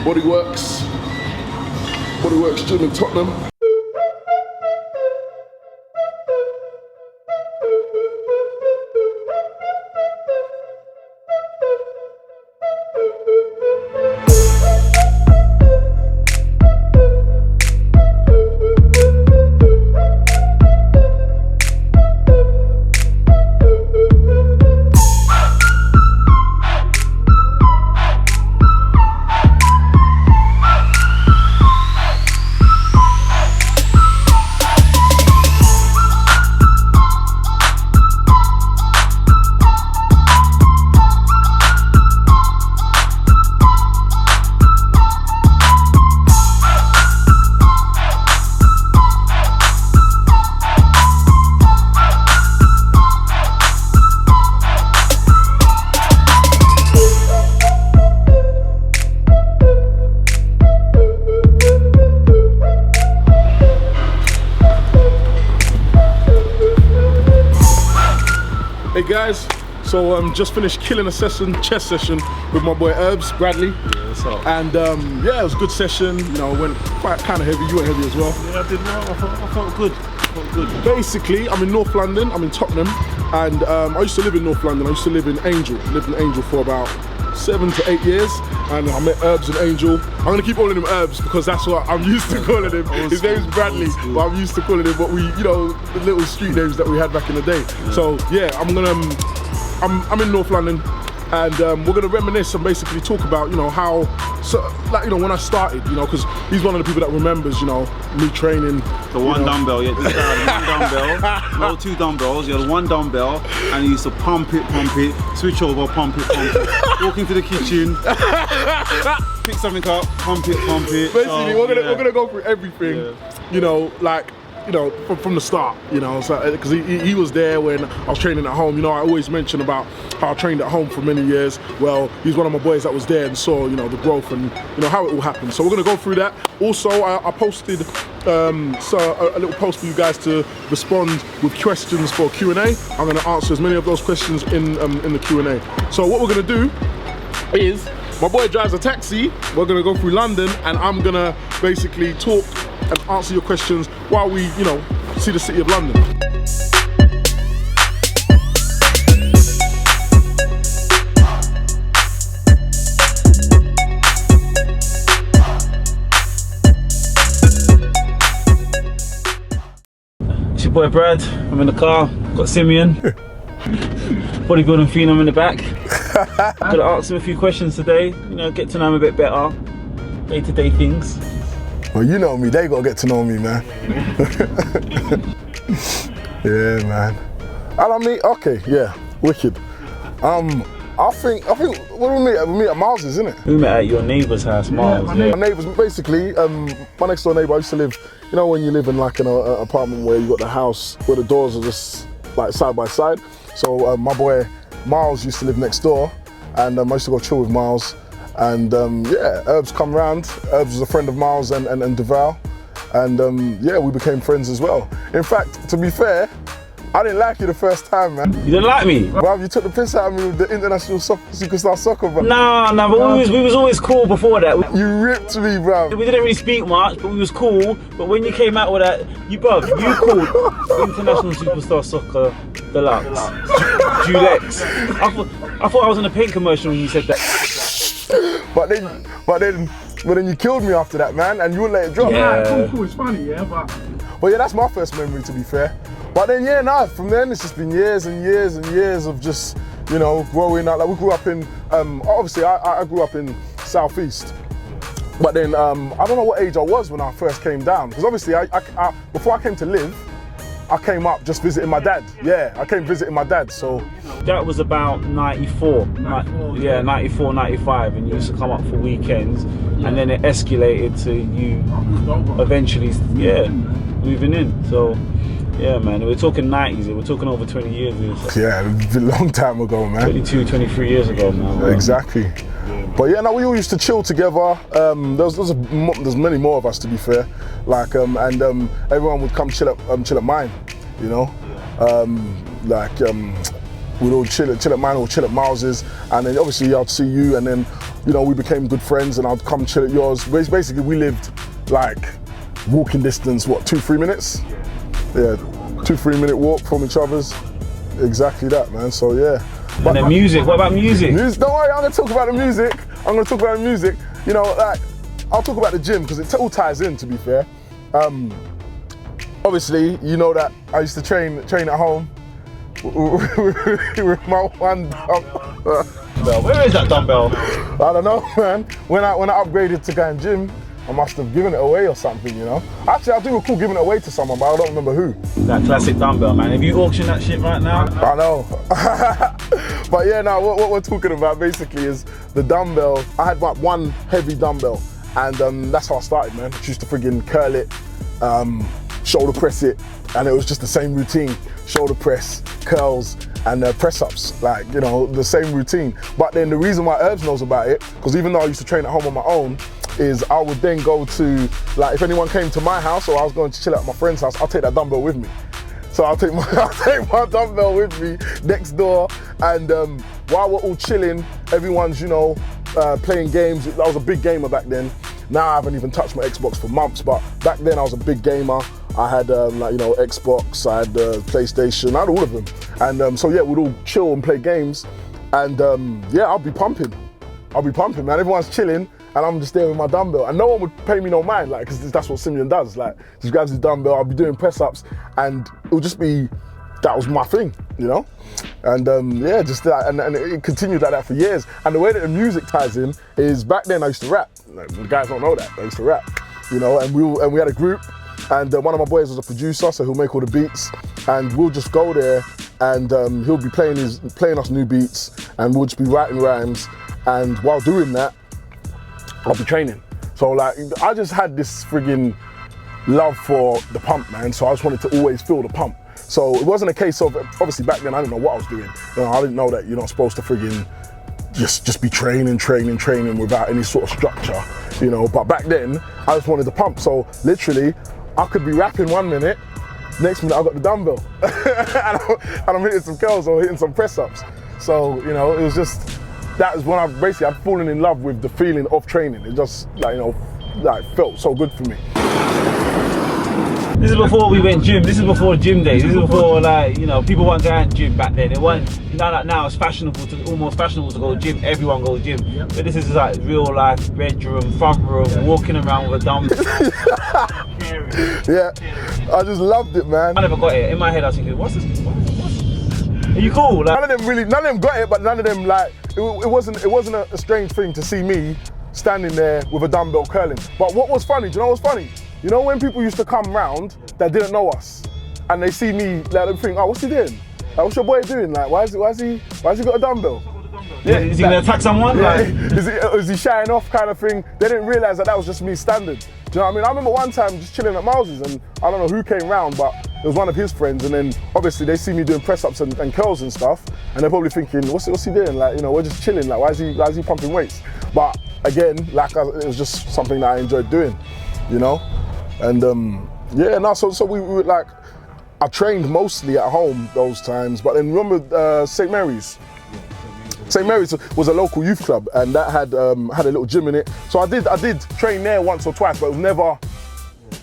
Bodyworks gym in Tottenham. Hey guys, so just finished killing a chess session with my boy Herbs, Bradley. Yeah, what's up? And yeah, it was a good session, you know, went quite kind of heavy, you went heavy as well. Yeah, I did well, I felt good. Basically, I'm in North London, I'm in Tottenham, and I used to live in North London, I used to live in Angel. Lived in Angel for about 7 to 8 years, and I met Herbs and Angel. I'm gonna keep calling him Herbs because that's what I'm used to calling him. His name's Bradley, but I'm used to calling him what we, you know, the little street names that we had back in the day. Yeah. So yeah, I'm in North London, and we're gonna reminisce and basically talk about, you know, how, like, you know, when I started, you know, because he's one of the people that remembers, you know, me training. The one dumbbell, yeah, you had one dumbbell, no 2 dumbbells, you had 1 dumbbell, and you used to pump it, switch over, pump it, walk into the kitchen, pick something up, pump it. Basically, we're gonna go through everything, you know, like, you know, from the start, you know, so because he was there when I was training at home. You know, I always mention about how I trained at home for many years. Well, he's one of my boys that was there and saw, you know, the growth and, you know, how it all happened. So we're gonna go through that. Also, I posted a little post for you guys to respond with questions for Q&A. I'm gonna answer as many of those questions in the Q&A. So what we're gonna do is, my boy drives a taxi. We're gonna go through London, and I'm gonna basically talk and answer your questions while we, you know, see the city of London. It's your boy Brad, I'm in the car, got Simeon. Bodybuilding phenom in the back. Gonna ask him a few questions today, you know, get to know him a bit better, day-to-day things. Well, you know me, they gotta get to know me, man. Yeah, man. And I mean, okay, yeah, wicked. I think what do we meet? We meet at Miles's, isn't it? We met at your neighbour's house, Miles. My neighbours, basically, my next door neighbour, I used to live, you know, when you live in like an apartment where you got the house where the doors are just like side by side. So my boy Miles used to live next door, and I used to go chill with Miles. And yeah, Herbs come round. Herbs was a friend of Miles and Deval, and yeah, we became friends as well. In fact, to be fair, I didn't like you the first time, man. You didn't like me? Bruv, you took the piss out of me with the international superstar soccer, bro. Nah, but we was always cool before that. You ripped me, bruv. We didn't really speak much, but we was cool. But when you came out with that, you called international superstar soccer deluxe, Julex. I thought I was in a paint commercial when you said that. But then you killed me after that, man, and you wouldn't let it drop. Yeah, cool, it's funny, yeah, but yeah, that's my first memory, to be fair. But then, yeah, nah, from then it's just been years and years and years of just, you know, growing up. Like, we grew up in, obviously I grew up in Southeast. But then, I don't know what age I was when I first came down. Because obviously, before I came to live, I came up just visiting my dad. Yeah, I came visiting my dad, so. That was about 94. Yeah, 94, 95, and you used to come up for weekends, and then it escalated to you eventually, yeah, moving in. So, yeah, man, we're talking 90s, we're talking over 20 years here. So. Yeah, it's a long time ago, man. 22, 23 years ago, man. Bro. Exactly. But yeah, no, we all used to chill together. There's many more of us, to be fair. Like, and everyone would come chill at mine, you know. We'd all chill at mine or chill at Miles's, and then obviously I'd see you, and then you know, we became good friends and I'd come chill at yours. Basically, we lived like walking distance, what, 2-3 minutes? Yeah, 2-3 minute walk from each other's. Exactly that, man, so yeah. And then music, what about music? Don't worry, I'm gonna talk about the music. You know, like, I'll talk about the gym because it all ties in, to be fair. Obviously, you know that I used to train at home with my one dumbbell. Where is that dumbbell? I don't know, man. When I upgraded to going gym, I must have given it away or something, you know. Actually, I do recall giving it away to someone, but I don't remember who. That classic dumbbell, man. Have you auctioned that shit right now? I know. But yeah, no, what we're talking about basically is the dumbbell. I had like one heavy dumbbell, and that's how I started, man. I used to friggin' curl it, shoulder press it, and it was just the same routine. Shoulder press, curls, and press ups, like, you know, the same routine. But then the reason why Herbs knows about it, because even though I used to train at home on my own, is I would then go to, like, if anyone came to my house or I was going to chill at my friend's house, I'll take that dumbbell with me. So I'll take my dumbbell with me next door, and while we're all chilling, everyone's, you know, playing games. I was a big gamer back then. Now I haven't even touched my Xbox for months, but back then I was a big gamer. I had like, you know, Xbox, I had PlayStation, I had all of them. And so yeah, we'd all chill and play games. And yeah, I'll be pumping, man. Everyone's chilling and I'm just there with my dumbbell. And no one would pay me no mind, like, because that's what Simeon does. Like, just grabs his dumbbell, I'll be doing press ups, and it'll just be, that was my thing, you know? And yeah, just that, and it continued like that for years. And the way that the music ties in is, back then I used to rap. Like, the guys don't know that, I used to rap, you know? And we had a group, and one of my boys was a producer, so he'll make all the beats, and we'll just go there, and he'll be playing us new beats, and we'll just be writing rhymes, and while doing that, I'll be training. So like, I just had this friggin' love for the pump, man, so I just wanted to always feel the pump. So it wasn't a case of, obviously back then I didn't know what I was doing. You know, I didn't know that you're not supposed to friggin' just be training without any sort of structure, you know. But back then, I just wanted the pump. So literally, I could be rapping 1 minute, next minute I got the dumbbell. and I'm hitting some curls or hitting some press ups. So, you know, it was just, that is when I'd fallen in love with the feeling of training. It just, like, you know, like, felt so good for me. This is before we went gym. This is before gym days. This is before, like, you know, people weren't going to gym back then. It wasn't, now it's fashionable almost fashionable to go to gym. Everyone goes to gym. But this is like real life, bedroom, front room, walking around with a dumbbell. Yeah, I just loved it, man. I never got it. In my head I was thinking, what's this? Are you cool? Like, none of them got it, but none of them, like, it wasn't a strange thing to see me standing there with a dumbbell curling. But what was funny, do you know what's funny? You know when people used to come round that didn't know us, and they see me, like, they think, oh, what's he doing? Like, what's your boy doing? Like, why has he got a dumbbell? Yeah, is he gonna attack someone? Yeah. Like, is he shying off, kind of thing? They didn't realise that was just me standing. Do you know what I mean? I remember one time just chilling at Miles's, and I don't know who came round, but it was one of his friends, and then obviously they see me doing press ups and curls and stuff, and they're probably thinking, what's he doing? Like, you know, we're just chilling. Like, why is he pumping weights? But again, like, it was just something that I enjoyed doing, you know. And yeah, no, so we were like, I trained mostly at home those times, but then remember St. Mary's? St. Mary's was a local youth club, and that had a little gym in it. So I did train there once or twice, but it was never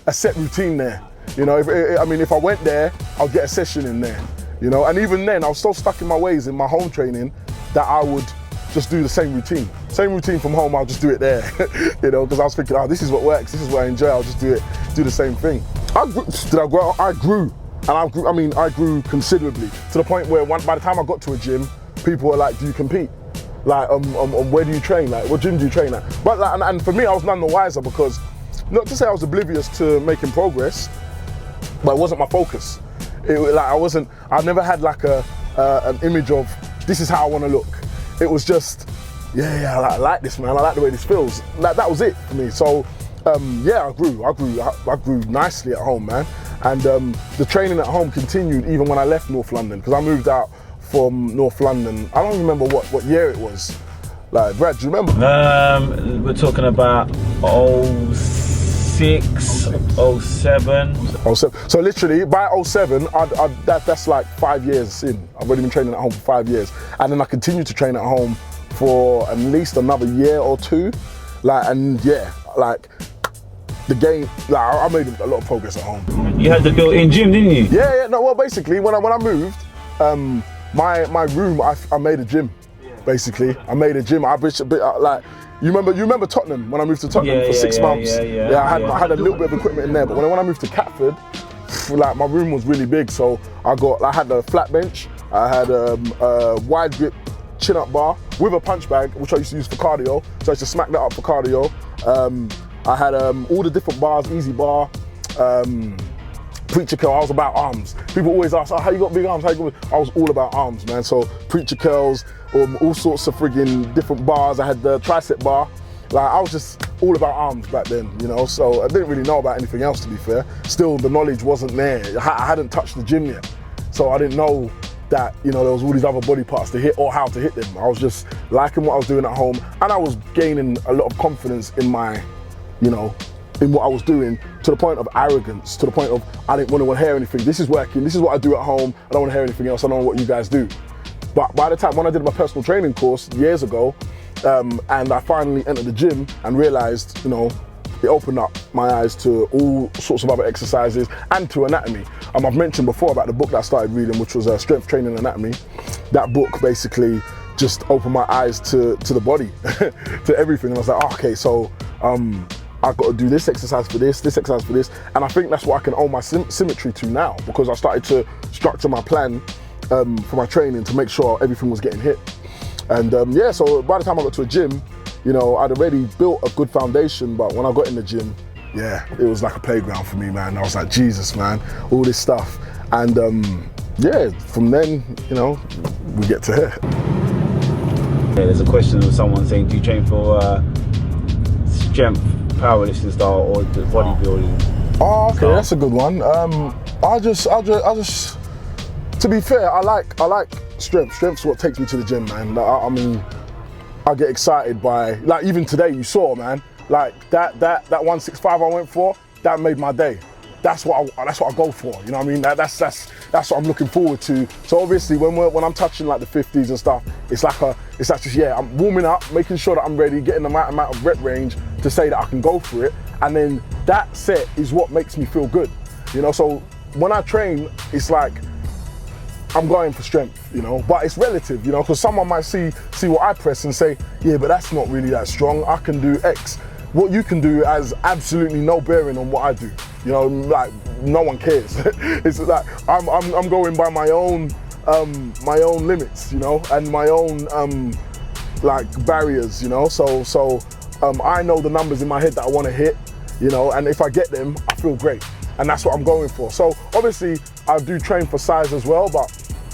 a set routine there. You know, if I went there, I'll get a session in there, you know. And even then, I was so stuck in my ways in my home training that I would just do the same routine. Same routine from home, I'll just do it there, you know, because I was thinking, oh, this is what works, this is what I enjoy, I'll just do the same thing. I grew, and I grew considerably, to the point where by the time I got to a gym, people were like, do you compete? Like, where do you train? Like, what gym do you train at? But like, and for me, I was none the wiser, because, not to say I was oblivious to making progress, but it wasn't my focus. I never had like an image of, this is how I want to look. It was just, yeah, I like this, man. I like the way this feels. That was it for me. So, yeah, I grew nicely at home, man. And the training at home continued even when I left North London, because I moved out from North London. I don't remember what year it was. Like, Brad, do you remember? We're talking about 06, 07. 07. So literally, by 07, that's like 5 years in. I've already been training at home for 5 years. And then I continued to train at home for at least another year or two. Like, and yeah, like the game, like I made a lot of progress at home. You had the built-in gym, didn't you? Yeah, no, well, basically, when I moved, my room, I made a gym. Basically, I made a gym. Like, you remember Tottenham when I moved to Tottenham for 6 months? I had a little bit of equipment in there, but when I moved to Catford, like my room was really big. So I had a flat bench, I had a wide grip chin-up bar with a punch bag, which I used to use for cardio. So I used to smack that up for cardio. I had all the different bars, easy bar. Preacher curl, I was about arms. People always ask, oh, how you got big arms? I was all about arms, man. So preacher curls, all sorts of friggin' different bars. I had the tricep bar. Like, I was just all about arms back then, you know? So I didn't really know about anything else, to be fair. Still, the knowledge wasn't there. I hadn't touched the gym yet. So I didn't know that, you know, there was all these other body parts to hit or how to hit them. I was just liking what I was doing at home, and I was gaining a lot of confidence in my, you know, in what I was doing, to the point of arrogance, to the point of I didn't want to hear anything. This is working, this is what I do at home, I don't want to hear anything else, I don't know what you guys do. But by the time when I did my personal training course years ago, and I finally entered the gym and realized, you know, it opened up my eyes to all sorts of other exercises and to anatomy. I've mentioned before about the book that I started reading, which was Strength Training Anatomy. That book basically just opened my eyes to the body, to everything. And I was like, oh, okay, so I've got to do this exercise for this exercise for this. And I think that's what I can owe my symmetry to now, because I started to structure my plan for my training to make sure everything was getting hit. And yeah, so by the time I got to a gym, you know, I'd already built a good foundation, but when I got in the gym, yeah, it was like a playground for me, man. I was like, Jesus, man, all this stuff. And yeah, from then, you know, we get to here. Yeah, there's a question of someone saying, do you train for strength, powerlifting style, or the bodybuilding? Oh, okay, style? That's a good one. I just, to be fair, I like strength. Strength's what takes me to the gym, man. I mean, I get excited by, like, even today you saw, man, like that 165 I went for, that made my day. That's what I go for. You know what I mean? That's what I'm looking forward to. So obviously when I'm touching like the 50s and stuff, it's like just, yeah, I'm warming up, making sure that I'm ready, getting the right amount of rep range to say that I can go for it. And then that set is what makes me feel good. You know, so when I train, it's like I'm going for strength, you know, but it's relative, you know, because someone might see what I press and say, yeah, but that's not really that strong. I can do X. What you can do has absolutely no bearing on what I do. You know, like, no one cares. It's like I'm going by my own limits, you know, and my own like barriers, you know. So I know the numbers in my head that I want to hit, you know, and if I get them, I feel great, and that's what I'm going for. So obviously I do train for size as well, but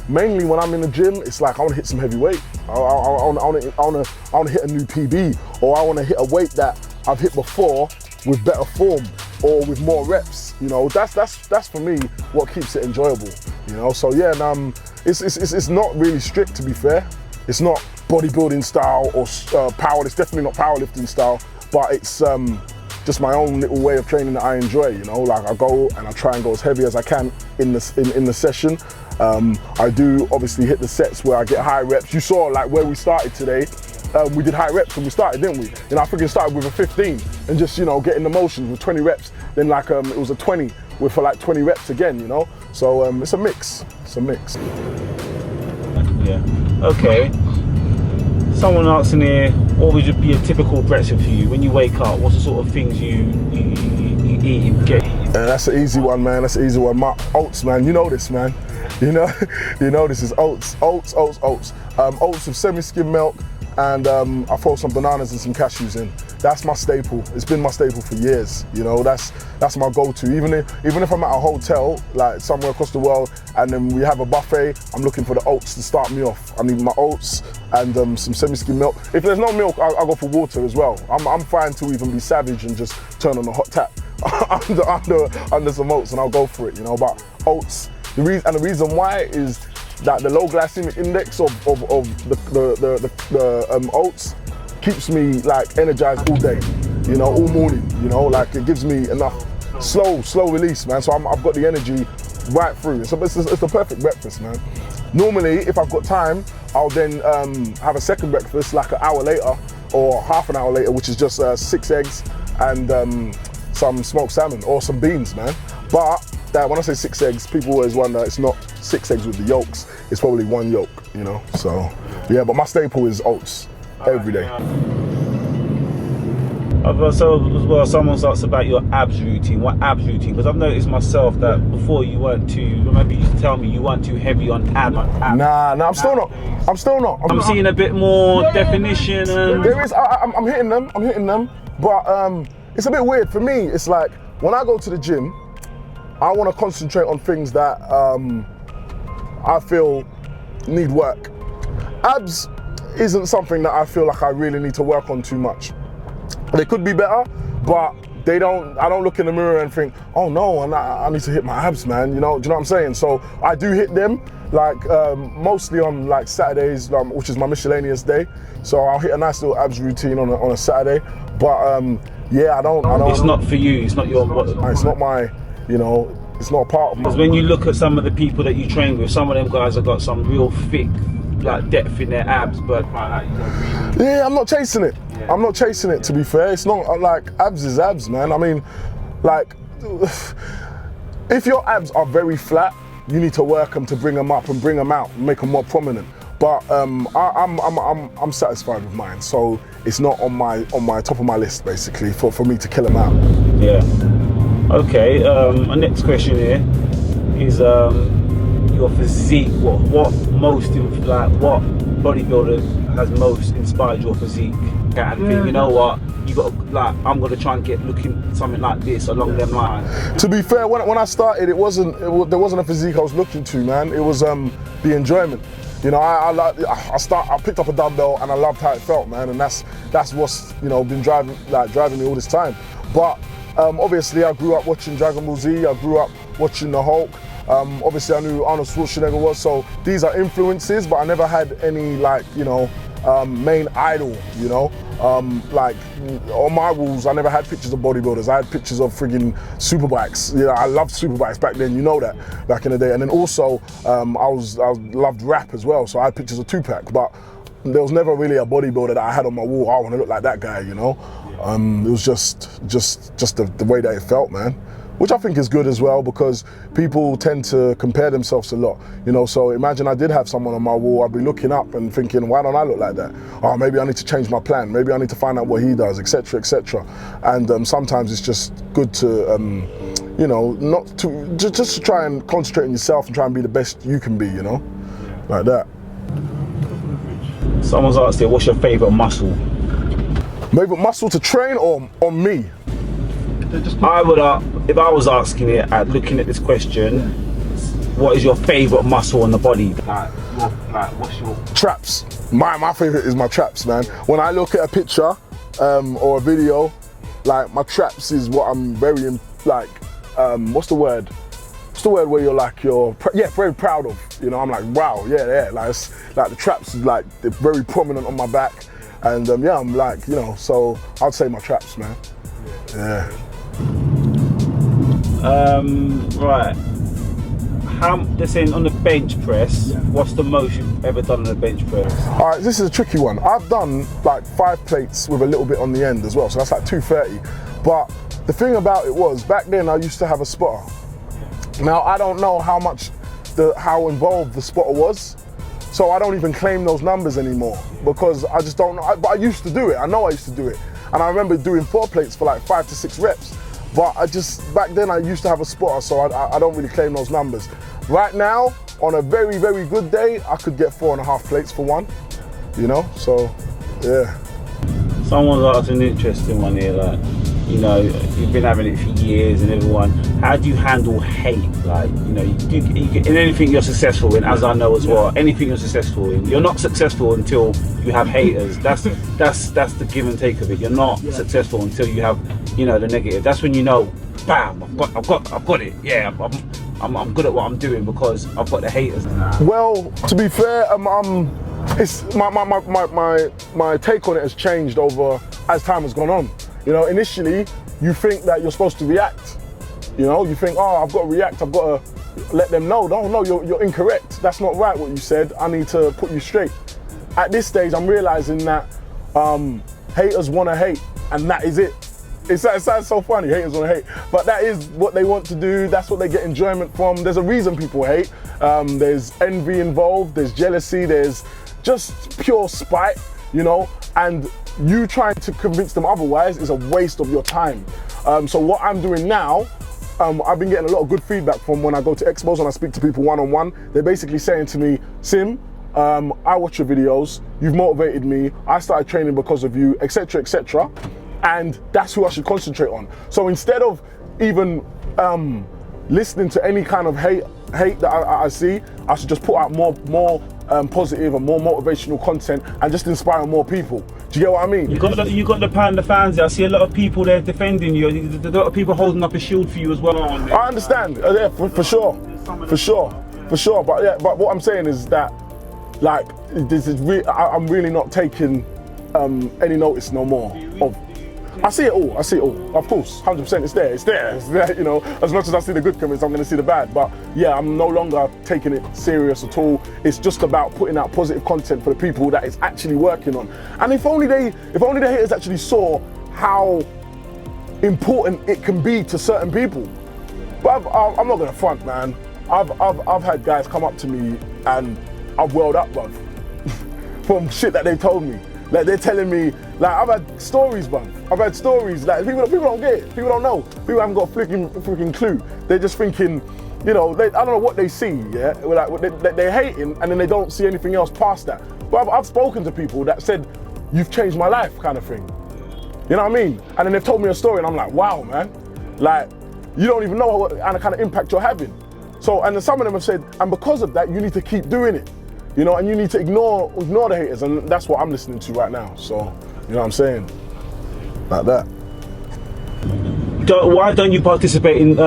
mainly when I'm in the gym, it's like I want to hit some heavy weight. I want to hit a new PB, or I want to hit a weight that I've hit before with better form or with more reps. You know, that's for me what keeps it enjoyable. You know, so yeah, and it's not really strict, to be fair. It's not bodybuilding style or power. It's definitely not powerlifting style, but it's just my own little way of training that I enjoy. You know, like I go and I try and go as heavy as I can in the session. I do obviously hit the sets where I get high reps. You saw like where we started today. We did high reps when we started, didn't we? You know, I freaking started with a 15 and just, you know, getting the motions with 20 reps. Then like it was a 20 for like 20 reps again, you know? So it's a mix. It's a mix. Yeah. Okay. Someone asking here, what would be a typical breakfast for you when you wake up? What's the sort of things you eat and get? That's an easy one, man. That's an easy one. My oats, man. You know this, man. You know this is oats. Oats with semi-skim milk, and I throw some bananas and some cashews in. That's my staple. It's been my staple for years. You know, that's my go-to. Even if I'm at a hotel, like somewhere across the world, and then we have a buffet, I'm looking for the oats to start me off. I need my oats and some semi-skim milk. If there's no milk, I'll go for water as well. I'm fine to even be savage and just turn on the hot tap under some oats, and I'll go for it. You know, but oats. The reason why is that the low glycemic index of the oats keeps me like energized all day, you know, all morning, you know, like it gives me enough slow release, man. So I've got the energy right through. So it's the perfect breakfast, man. Normally, if I've got time, I'll then have a second breakfast like an hour later or half an hour later, which is just 6 eggs and some smoked salmon or some beans, man. But when I say 6 eggs, people always wonder it's not 6 eggs with the yolks, it's probably 1 yolk, you know? So, yeah, but my staple is oats every day. So someone's asked about your abs routine. What abs routine? Because I've noticed myself that before you weren't too. Remember you used to tell me you weren't too heavy on abs. Nah, I'm still not. I'm seeing a bit more definition. And there is. I'm hitting them. But it's a bit weird for me. It's like when I go to the gym, I want to concentrate on things that I feel need work. Abs isn't something that I feel like I really need to work on too much. They could be better, but I don't look in the mirror and think, oh no, I need to hit my abs, man. You know, do you know what I'm saying? So I do hit them, like mostly on like Saturdays, which is my miscellaneous day. So I'll hit a nice little abs routine on a Saturday. But yeah, I don't. It's not for you. It's not your. It's not my. You know, it's not a part of me. Because when you look at some of the people that you train with, some of them guys have got some real thick, like depth in their abs, but yeah, I'm not chasing it. Yeah. I'm not chasing it, to be fair. It's not like abs is abs, man. I mean, like, if your abs are very flat, you need to work them to bring them up and bring them out, and make them more prominent. But I'm satisfied with mine, so it's not on my top of my list, basically, for me to kill them out. Yeah. Okay. My next question here is your physique. What bodybuilder has most inspired your physique? And think, you know what, you got I'm gonna try and get looking something like this along them lines. To be fair, when I started, there wasn't a physique I was looking to, man. It was the enjoyment. You know, I picked up a dumbbell and I loved how it felt, man, and that's what's, you know, been driving me all this time. But obviously, I grew up watching Dragon Ball Z. I grew up watching the Hulk. Obviously, I knew Arnold Schwarzenegger was. So these are influences, but I never had any, like, you know, main idol. You know, like on my walls, I never had pictures of bodybuilders. I had pictures of friggin' superbikes. You know, I loved superbikes back then. You know that back in the day. And then also, I loved rap as well. So I had pictures of Tupac, but there was never really a bodybuilder that I had on my wall. I want to look like that guy. You know. It was just the way that it felt, man, which I think is good as well, because people tend to compare themselves a lot, you know. So imagine I did have someone on my wall, I'd be looking up and thinking, why don't I look like that? Oh, maybe I need to change my plan, maybe I need to find out what he does, etc., etc. And sometimes it's just good to you know, not to just to try and concentrate on yourself and try and be the best you can be, you know, like that. Someone's asked you, what's your favorite muscle? Favorite muscle to train or on me? I would, if I was asking it, looking at this question, what is your favorite muscle on the body? Like what's your traps? My favorite is my traps, man. When I look at a picture or a video, like my traps is what I'm very like. What's the word? What's the word where you're very proud of? You know, I'm like, wow, yeah. Like the traps is like they're very prominent on my back. And yeah, I'm like, you know, so I'd say my traps, man. Yeah. Right. They're saying on the bench press, what's the most you've ever done on a bench press? All right, this is a tricky one. I've done like 5 plates with a little bit on the end as well, so that's like 230. But the thing about it was, back then I used to have a spotter. Now I don't know how involved the spotter was. So I don't even claim those numbers anymore because I just don't know. But I used to do it. I know I used to do it. And I remember doing 4 plates for like 5 to 6 reps. But back then I used to have a spotter, so I don't really claim those numbers. Right now, on a very, very good day, I could get 4.5 plates for 1, you know? So, yeah. Someone's asked an interesting one here, like, you know, you've been having it for years and everyone, how do you handle hate? Like, you know, in anything you're successful in, as I know as well, anything you're successful in, you're not successful until you have haters. That's the give and take of it. You're not successful until you have, you know, the negative. That's when you know, bam, I've got it. Yeah, I'm good at what I'm doing because I've got the haters. Well, to be fair, it's my take on it has changed over as time has gone on. You know, initially you think that you're supposed to react. You know, you think, oh, I've got to react. I've got to let them know, no, you're incorrect. That's not right what you said. I need to put you straight. At this stage, I'm realizing that haters want to hate, and that is it. It sounds so funny, haters want to hate, but that is what they want to do. That's what they get enjoyment from. There's a reason people hate. There's envy involved, there's jealousy, there's just pure spite, you know, and you trying to convince them otherwise is a waste of your time. So what I'm doing now, I've been getting a lot of good feedback from when I go to expos and I speak to people one-on-one. They're basically saying to me, Sim, I watch your videos, you've motivated me, I started training because of you, etc., etc. And that's who I should concentrate on. So instead of even listening to any kind of hate that I see, I should just put out more positive and more motivational content and just inspire more people. Do you get what I mean? You got the Panda fans there. I see a lot of people there defending you. There's a lot of people holding up a shield for you as well. I understand, yeah, for sure. But what I'm saying is that, like, I'm really not taking any notice no more of. I see it all, of course, 100%, it's there, you know, as much as I see the good comments, I'm gonna see the bad, but yeah, I'm no longer taking it serious at all. It's just about putting out positive content for the people that it's actually working on. And if only the haters actually saw how important it can be to certain people. But I'm not gonna front, man. I've had guys come up to me and I've welled up, bruv, from shit that they told me. Like, they're telling me, like, I've had stories, bruv. I've had stories, like, people don't get it. People don't know. People haven't got a freaking clue. They're just thinking, you know, I don't know what they see, yeah? Like, they're hating and then they don't see anything else past that. But I've spoken to people that said, you've changed my life, kind of thing. You know what I mean? And then they've told me a story and I'm like, wow, man. Like, you don't even know what kind of impact you're having. So, and then some of them have said, and because of that, you need to keep doing it. You know, and you need to ignore the haters, and that's what I'm listening to right now. So, you know what I'm saying? Like that. Why don't you participate in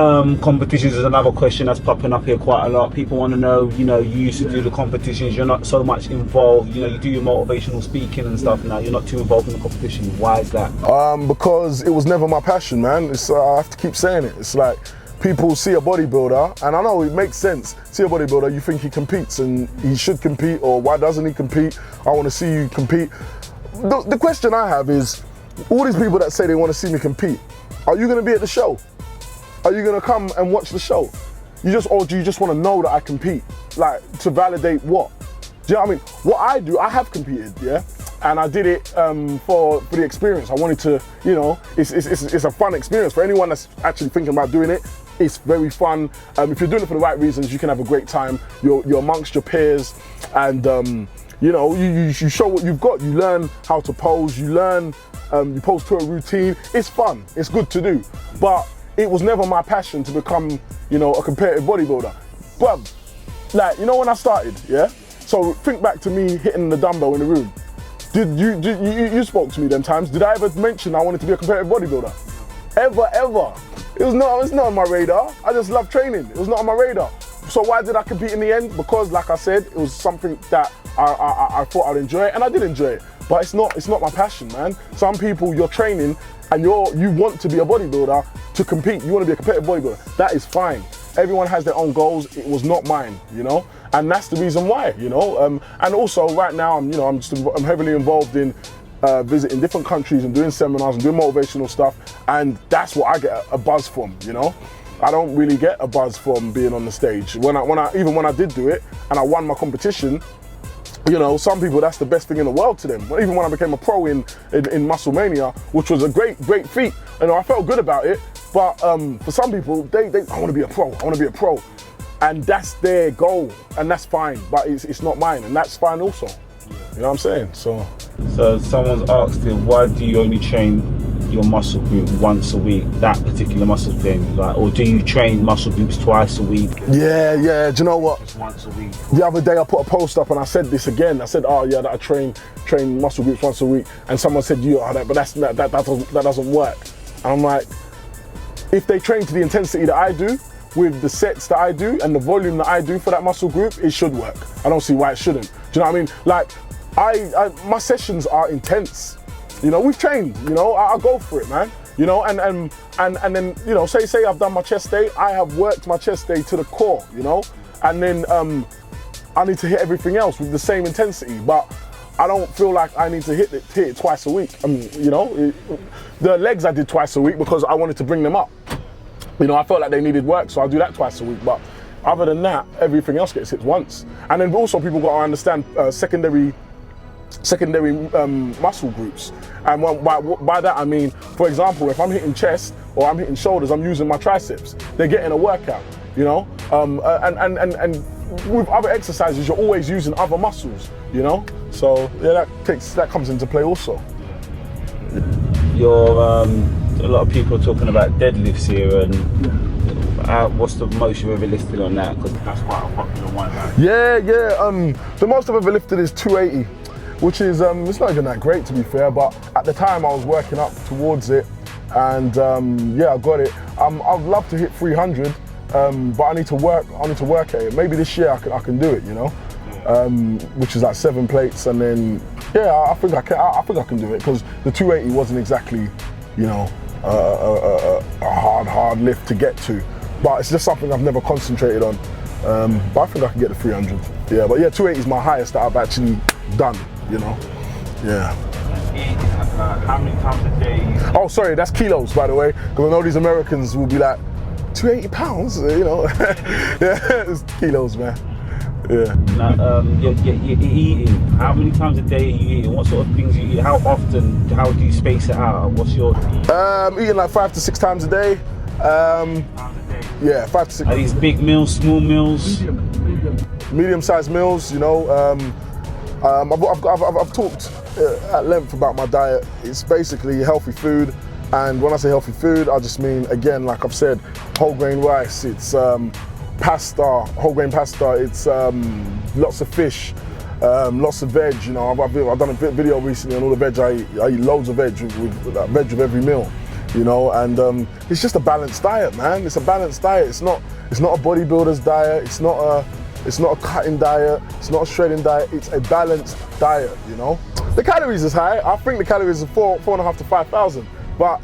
competitions is another question that's popping up here quite a lot. People want to know, you know, you used to do the competitions, you're not so much involved, you know, you do your motivational speaking and stuff now, you're not too involved in the competition. Why is that? Because it was never my passion, man. I have to keep saying it. It's like, people see a bodybuilder, and I know it makes sense, see a bodybuilder, you think he competes and he should compete, or why doesn't he compete? I want to see you compete. The question I have is, all these people that say they want to see me compete, are you going to be at the show? Are you going to come and watch the show? Or do you just want to know that I compete? Like, to validate what? Do you know what I mean? What I do, I have competed, yeah? And I did it for the experience. I wanted to, you know, it's a fun experience. For anyone that's actually thinking about doing it, it's very fun. If you're doing it for the right reasons, you can have a great time. You're amongst your peers, and you know, you show what you've got. You learn how to pose. You learn, you pose to a routine. It's fun. It's good to do. But it was never my passion to become, you know, a competitive bodybuilder. But like, you know, when I started, yeah. So think back to me hitting the dumbbell in the room. You spoke to me them times. Did I ever mention I wanted to be a competitive bodybuilder? Ever. It was not on my radar. I just love training. It was not on my radar. So why did I compete in the end? Because, like I said, it was something that I thought I'd enjoy, and I did enjoy it. But it's not my passion, man. Some people, you're training and you want to be a bodybuilder to compete. You want to be a competitive bodybuilder. That is fine. Everyone has their own goals. It was not mine, you know. And that's the reason why, you know. And also right now, I'm heavily involved in visiting different countries and doing seminars and doing motivational stuff, and that's what I get a buzz from, you know. I don't really get a buzz from being on the stage. Even when I did do it and I won my competition, you know, some people, that's the best thing in the world to them. Even when I became a pro in Muscle Mania, which was a great feat, you know, I felt good about it. But for some people, they I want to be a pro. I want to be a pro, and that's their goal, and that's fine. But it's not mine, and that's fine also. You know what I'm saying? So someone's asked him, why do you only train your muscle group once a week, that particular muscle thing, like, or do you train muscle groups twice a week? Yeah. Do you know what? Just once a week. The other day I put a post up and I said this again. I said, oh yeah, that I train muscle groups once a week, and someone said, but that doesn't work. And I'm like, if they train to the intensity that I do, with the sets that I do and the volume that I do for that muscle group, it should work. I don't see why it shouldn't. Do you know what I mean? Like, my sessions are intense. You know, we've trained, you know, I go for it, man. you know, and then, you know, say I've done my chest day, I have worked my chest day to the core, you know, and then I need to hit everything else with the same intensity, but I don't feel like I need to hit it twice a week. You know, the legs I did twice a week because I wanted to bring them up. You know, I felt like they needed work, so I'll do that twice a week. But other than that, everything else gets hit once. And then also people got to understand secondary muscle groups. And by that I mean, for example, if I'm hitting chest or I'm hitting shoulders, I'm using my triceps. They're getting a workout, you know. And with other exercises, you're always using other muscles, you know. So yeah, that comes into play also. A lot of people are talking about deadlifts here, and what's the most you've ever lifted on that? Because that's quite a popular one. Right? Yeah. The most I've ever lifted is 280, which is it's not even that great to be fair. But at the time, I was working up towards it, and yeah, I got it. I'd love to hit 300, but I need to work at it. Maybe this year I can do it, you know, which is like 7 plates, and then yeah, I think I can do it because the 280 wasn't exactly, you know, a hard lift to get to, but it's just something I've never concentrated on. But I think I can get the 300. Yeah, but yeah, 280 is my highest that I've actually done, you know. Yeah. How many times a day? Oh, sorry, that's kilos, by the way, because I know these Americans will be like, 280 pounds, you know. Yeah, it's kilos, man. Yeah. Now, you're eating. How many times a day are you eating? What sort of things you eat? How often? How do you space it out? What's your? Eating like 5 to 6 times a day. Yeah, 5 to 6. Are these big meals, small meals? Medium-sized meals. You know, I've talked at length about my diet. It's basically healthy food, and when I say healthy food, I just mean, again, like I've said, whole grain rice. It's pasta, whole grain pasta. It's lots of fish, lots of veg. You know, I've done a video recently on all the veg I eat. I eat loads of veg with veg with every meal. You know, and it's just a balanced diet, man. It's a balanced diet. It's not a bodybuilder's diet. It's not a cutting diet. It's not a shredding diet. It's a balanced diet. You know, the calories is high. I think the calories are 4.5 to 5,000. But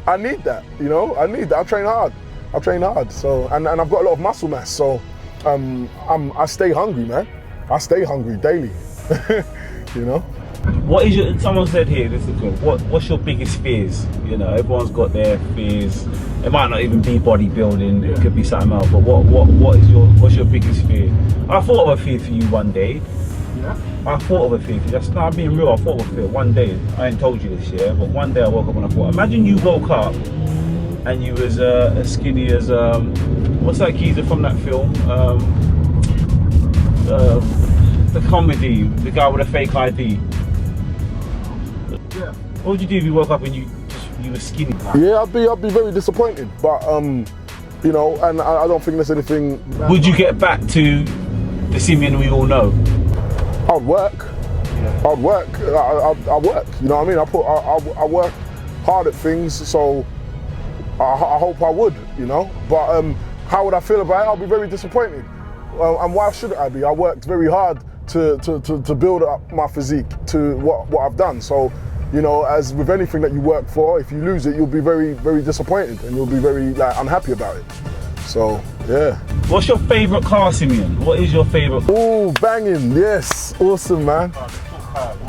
I need that. You know, I need that. I train hard. So and I've got a lot of muscle mass. So I stay hungry, man. I stay hungry daily. You know. What is your? Someone said here. This is good. What's your biggest fears? You know, everyone's got their fears. It might not even be bodybuilding. It could be something else. But what's your biggest fear? I thought of a fear for you one day. Yeah. I thought of a fear for you. That's not being real. I thought of a fear one day. I ain't told you this year, but one day I woke up and I thought. Imagine you woke up and you was as skinny as what's that geezer from that film? The comedy, the guy with a fake ID. Yeah. What would you do if you woke up and you were skinny? Yeah, I'd be very disappointed. But you know, and I don't think there's anything. Would you get back to the Simeon we all know? I'd work. Yeah. I'd work. I work. You know what I mean? I work hard at things, so I hope I would. You know, but how would I feel about it? I'll be very disappointed. And why should I be? I worked very hard to build up my physique to what I've done. So, you know, as with anything that you work for, if you lose it, you'll be very, very disappointed and you'll be very unhappy about it. So, yeah. What's your favourite car, Simeon? What is your favourite? Oh, banging, yes, awesome, man.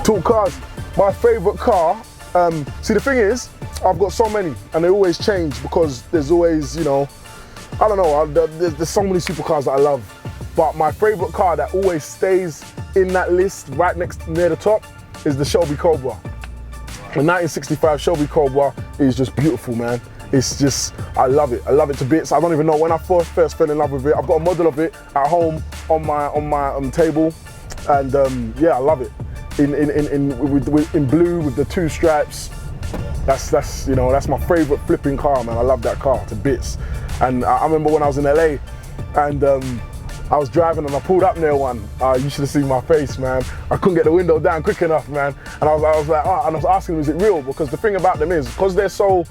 Talk cars. My favourite car. See, the thing is, I've got so many, and they always change because there's always, you know, I don't know. There's so many supercars that I love. But my favourite car that always stays in that list right near the top is the Shelby Cobra. The 1965 Shelby Cobra is just beautiful, man. It's just, I love it. I love it to bits. I don't even know when I first fell in love with it. I've got a model of it at home on my table, and yeah, I love it. In blue with the 2 stripes. That's you know, that's my favourite flipping car, man. I love that car to bits. And I remember when I was in LA, and I was driving and I pulled up near one. You should have seen my face, man. I couldn't get the window down quick enough, man. And I was like, oh, and I was asking them, is it real? Because the thing about them is, because they're so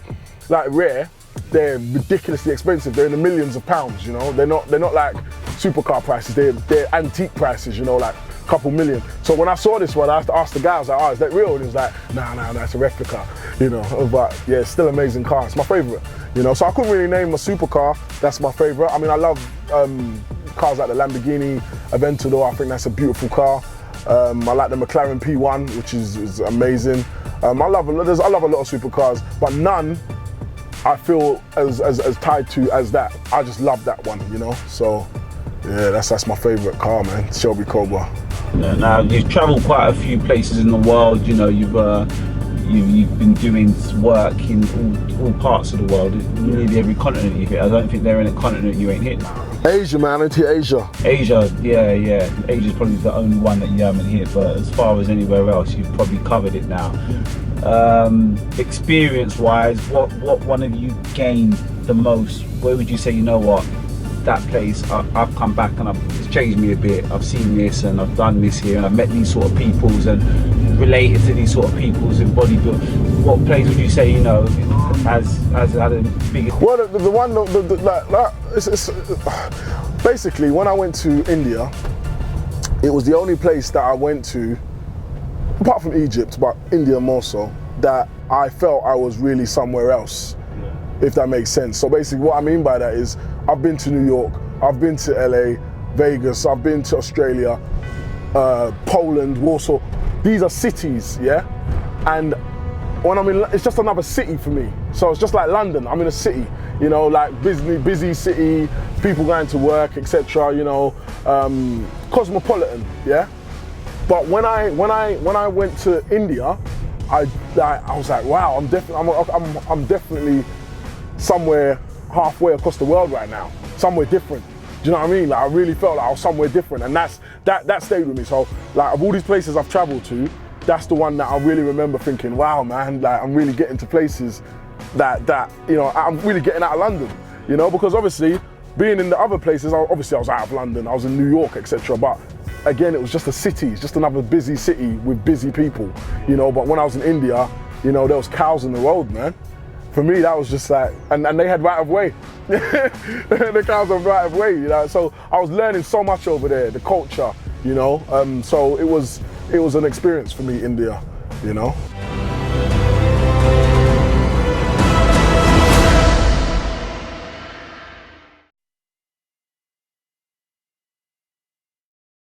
like rare, they're ridiculously expensive. They're in the millions of pounds, you know. They're not like supercar prices. They're antique prices, you know, like couple million. So when I saw this one, I had to ask the guy, I was like, oh, is that real? And he was like, nah, it's a replica, you know. But yeah, it's still an amazing car. It's my favorite, you know. So I couldn't really name a supercar that's my favorite. I mean, I love cars like the Lamborghini Aventador. I think that's a beautiful car. I like the McLaren P1, which is amazing. I love a lot of supercars, but none I feel as tied to as that. I just love that one, you know. So yeah, that's my favorite car, man. Shelby Cobra. Yeah, now you've travelled quite a few places in the world. You know, you've been doing work in all parts of the world. Nearly every continent you've hit. I don't think there ain't a continent you ain't hit. Asia, man. I hit Asia. Asia, yeah. Asia's probably the only one that you haven't hit, but as far as anywhere else, you've probably covered it now. Experience-wise, what one of you gained the most? Where would you say, you know what, that place, I've come back and it's changed me a bit. I've seen this and I've done this here and I've met these sort of peoples and related to these sort of peoples in bodybuilding. What place would you say, you know, has had a big... Well, the one, it's basically when I went to India, it was the only place that I went to, apart from Egypt, but India more so, that I felt I was really somewhere else, if that makes sense. So basically what I mean by that is, I've been to New York, I've been to LA, Vegas, I've been to Australia, Poland, Warsaw. These are cities, yeah? And when I'm in, it's just another city for me. So it's just like London, I'm in a city, you know, like busy city, people going to work, etc. You know, cosmopolitan, yeah. But when I went to India, I was like, wow, I'm definitely somewhere halfway across the world right now, somewhere different. Do you know what I mean? Like I really felt like I was somewhere different, and that stayed with me. So like of all these places I've traveled to, that's the one that I really remember thinking, wow, man, like I'm really getting to places that you know, I'm really getting out of London, you know, because obviously being in the other places, obviously I was out of London, I was in New York, etc. But again, it was just a city, it's just another busy city with busy people, you know. But when I was in India, you know, there was cows in the road, man. For me, that was just like, and they had right of way. The cows had right of way, you know. So I was learning so much over there, the culture, you know. So it was an experience for me, India, you know.